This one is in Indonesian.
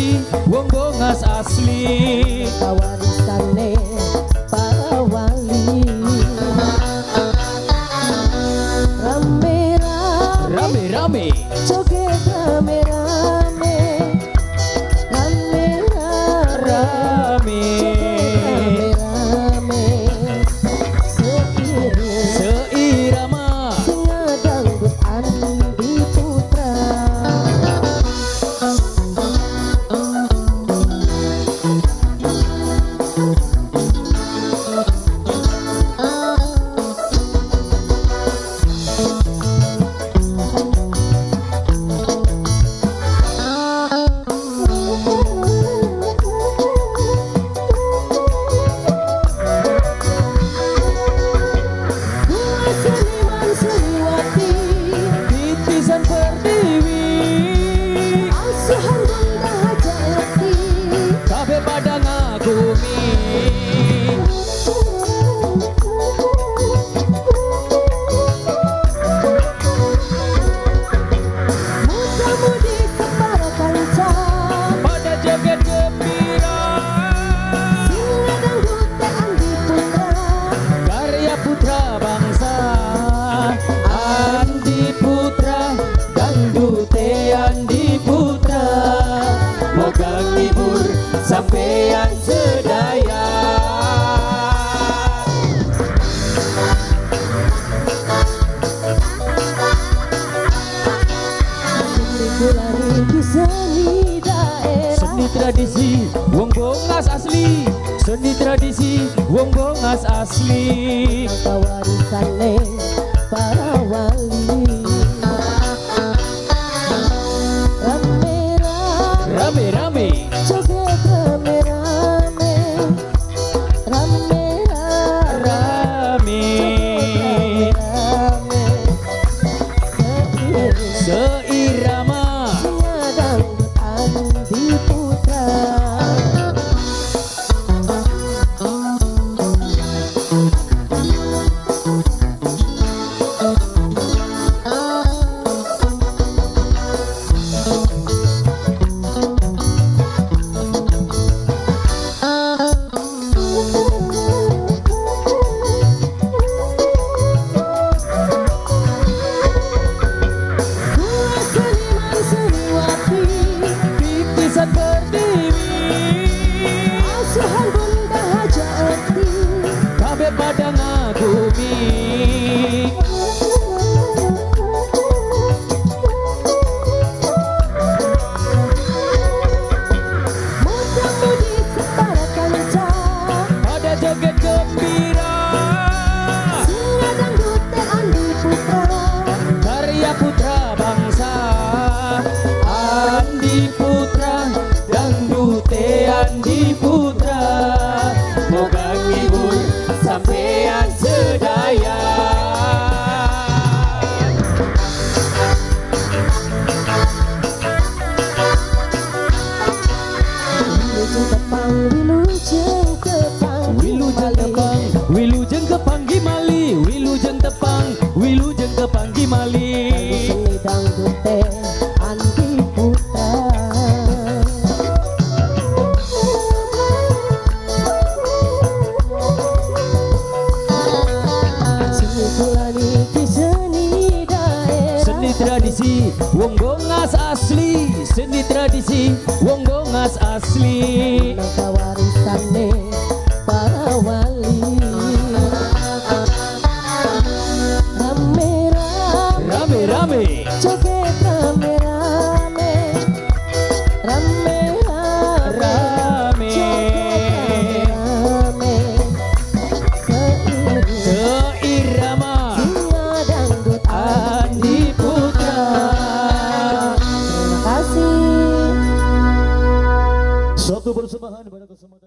tradisi wong bongas asli. Warisane para wali. Rame-rame Joget rame-rame. rame seirama Singa dangdut Andi Putra. Seniman Seniwati titisan pertiwi asuhan Bunda Hajati. kabeh pada ngagumi. Muda-mudi separa kanca Pada joget gembira singa dangdut Andi Putra. karya putra bangsa Andi Putra dangdute Andi Putra moga ngibur sampeyan sedaya. Kulani di seni daerah. Seni tradisi wong bongas asli, seni tradisi wong bongas asli. Warisane para wali. Rame-rame Rame-rame joget rame-rame. Rame-rame rame seirama singa dangdut Andi Putra. Seniman Seniwati titisan pertiwi asuhan Bunda Hajati. kabeh pada ngagumi. Muda-mudi separa kanca Pada joget gembira singa dangdut Andi Putra. karya putra bangsa Andi Putra dangdute Andi Putra moga ngibur sampeyan sedaya. Wilujeng tepang, Wilujeng tepang, wilujeng kepang gimali. seni dangdut teh Andi Putra. Seni kulani di seni daerah. Seni tradisi wong bongas asli, seni tradisi wong bongas asli. Nangka warisane para wali. Rame-rame Rame-rame joget rame-rame. Rame-rame joget rame-rame. seirama Singa dangdut Andi Putra. Terima kasih. Suatu persembahan pada kesempatan